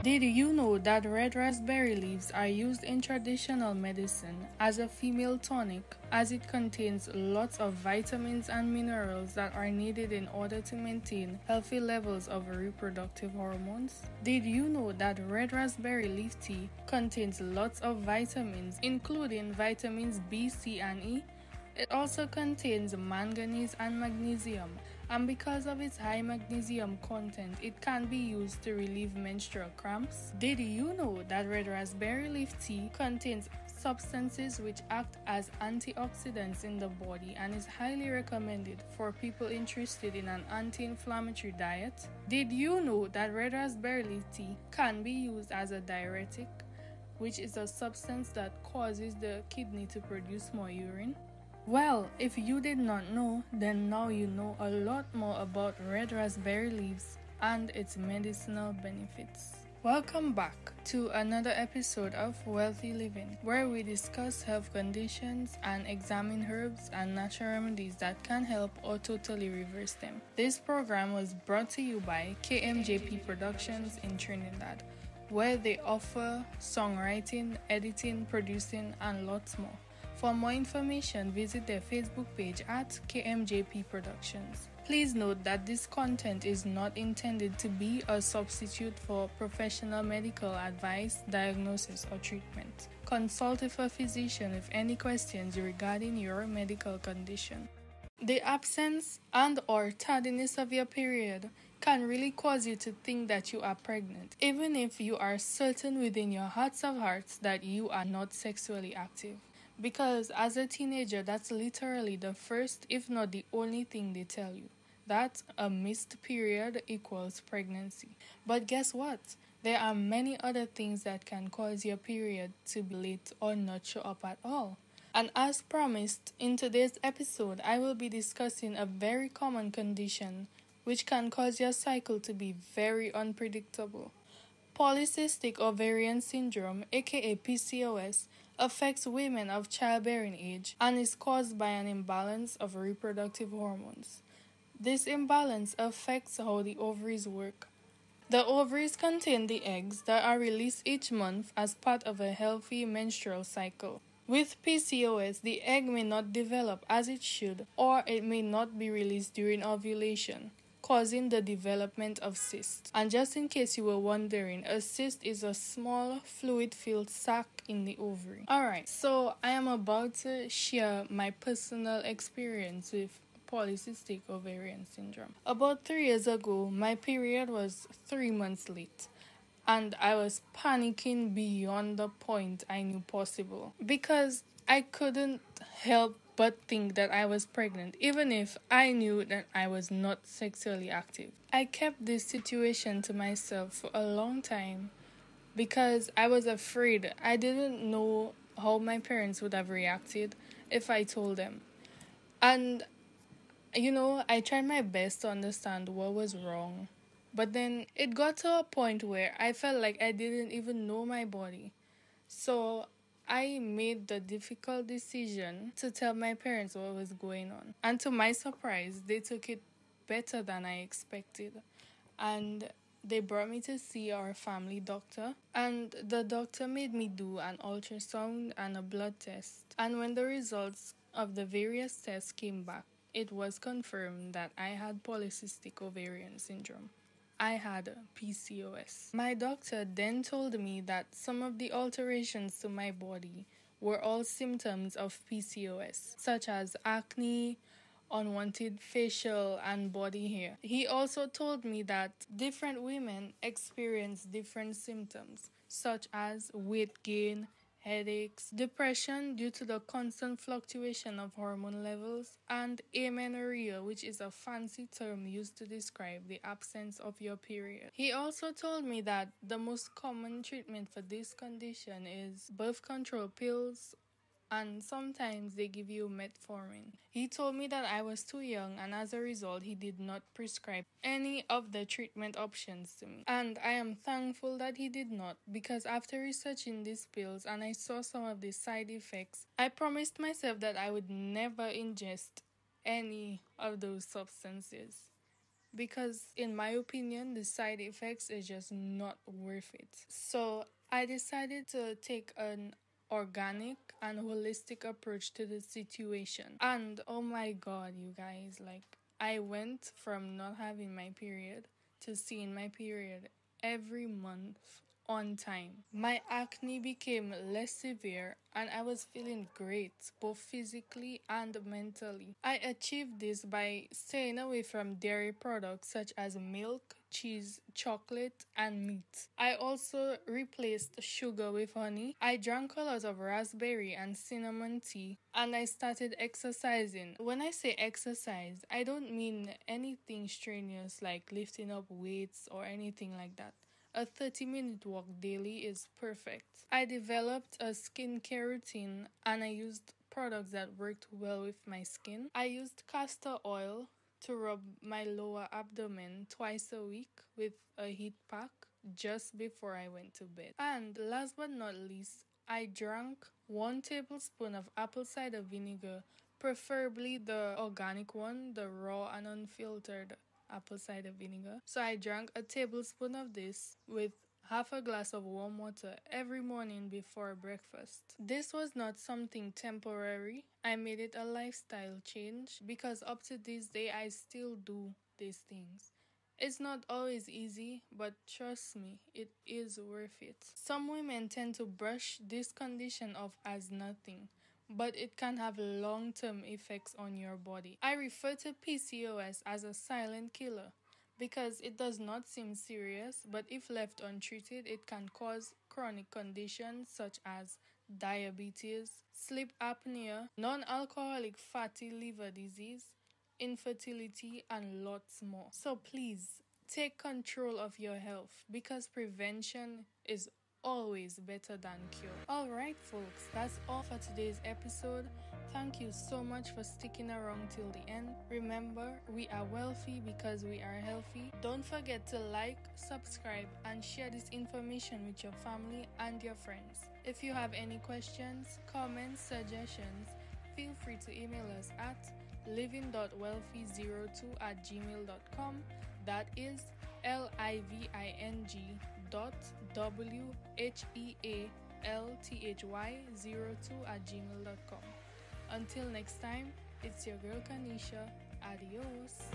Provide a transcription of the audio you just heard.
Did you know that red raspberry leaves are used in traditional medicine as a female tonic, as it contains lots of vitamins and minerals that are needed in order to maintain healthy levels of reproductive hormones? Did you know that red raspberry leaf tea contains lots of vitamins, including vitamins B, C, and E? It also contains manganese and magnesium, and because of its high magnesium content, it can be used to relieve menstrual cramps. Did you know that red raspberry leaf tea contains substances which act as antioxidants in the body and is highly recommended for people interested in an anti-inflammatory diet? Did you know that red raspberry leaf tea can be used as a diuretic, which is a substance that causes the kidney to produce more urine? Well, if you did not know, then now you know a lot more about red raspberry leaves and its medicinal benefits. Welcome back to another episode of Wealthy Living, where we discuss health conditions and examine herbs and natural remedies that can help or totally reverse them. This program was brought to you by KMJP Productions in Trinidad, where they offer songwriting, editing, producing, and lots more. For more information, visit their Facebook page at KMJP Productions. Please note that this content is not intended to be a substitute for professional medical advice, diagnosis, or treatment. Consult with a physician with any questions regarding your medical condition. The absence and/or tardiness of your period can really cause you to think that you are pregnant, even if you are certain within your hearts of hearts that you are not sexually active. Because as a teenager, that's literally the first, if not the only thing they tell you, that a missed period equals pregnancy. But guess what? There are many other things that can cause your period to be late or not show up at all. And as promised, in today's episode, I will be discussing a very common condition which can cause your cycle to be very unpredictable. Polycystic ovarian syndrome, aka PCOS, affects women of childbearing age and is caused by an imbalance of reproductive hormones. This imbalance affects how the ovaries work. The ovaries contain the eggs that are released each month as part of a healthy menstrual cycle. With PCOS, the egg may not develop as it should, or it may not be released during ovulation, causing the development of cysts. And just in case you were wondering, a cyst is a small fluid-filled sac in the ovary. Alright, so I am about to share my personal experience with polycystic ovarian syndrome. About 3 years ago, my period was 3 months late, and I was panicking beyond the point I knew possible, because I couldn't help but think that I was pregnant, even if I knew that I was not sexually active. I kept this situation to myself for a long time because I was afraid. I didn't know how my parents would have reacted if I told them. And, I tried my best to understand what was wrong. But then it got to a point where I felt like I didn't even know my body. So I made the difficult decision to tell my parents what was going on. And to my surprise, they took it better than I expected. And they brought me to see our family doctor. And the doctor made me do an ultrasound and a blood test. And when the results of the various tests came back, it was confirmed that I had polycystic ovarian syndrome. I had PCOS. My doctor then told me that some of the alterations to my body were all symptoms of PCOS, such as acne, unwanted facial and body hair. He also told me that different women experience different symptoms, such as weight gain, headaches, depression due to the constant fluctuation of hormone levels, and amenorrhea, which is a fancy term used to describe the absence of your period. He also told me that the most common treatment for this condition is birth control pills, and sometimes they give you metformin. He told me that I was too young, and as a result, he did not prescribe any of the treatment options to me. And I am thankful that he did not, because after researching these pills and I saw some of the side effects, I promised myself that I would never ingest any of those substances. because in my opinion the side effects is just not worth it. So I decided to take an organic and holistic approach to the situation. And oh my god, you guys, like I went from not having my period to seeing my period every month on time. My acne became less severe and I was feeling great, both physically and mentally. I achieved this by staying away from dairy products such as milk, cheese, chocolate, and meat. I also replaced sugar with honey. I drank a lot of raspberry and cinnamon tea, and I started exercising. When I say exercise, I don't mean anything strenuous like lifting up weights or anything like that. A 30-minute walk daily is perfect. I developed a skincare routine and I used products that worked well with my skin. I used castor oil to rub my lower abdomen twice a week with a heat pack just before I went to bed. And last but not least, I drank 1 tablespoon of apple cider vinegar, preferably the organic one, the raw and unfiltered apple cider vinegar. So I drank a tablespoon of this with half a glass of warm water every morning before breakfast. This was not something temporary. I made it a lifestyle change because up to this day I still do these things. It's not always easy, but trust me, it is worth it. Some women tend to brush this condition off as nothing, but it can have long-term effects on your body. I refer to PCOS as a silent killer because it does not seem serious, but if left untreated, it can cause chronic conditions such as diabetes, sleep apnea, non-alcoholic fatty liver disease, infertility, and lots more. So please, take control of your health because prevention is always better than cure. Alright folks, that's all for today's episode. Thank you so much for sticking around till the end. Remember, we are wealthy because we are healthy. Don't forget to like, subscribe, and share this information with your family and your friends. If you have any questions, comments, suggestions, feel free to email us at living.wealthy02@gmail.com. That is living.whealthy02@gmail.com. Until next time, it's your girl Kanisha. Adios.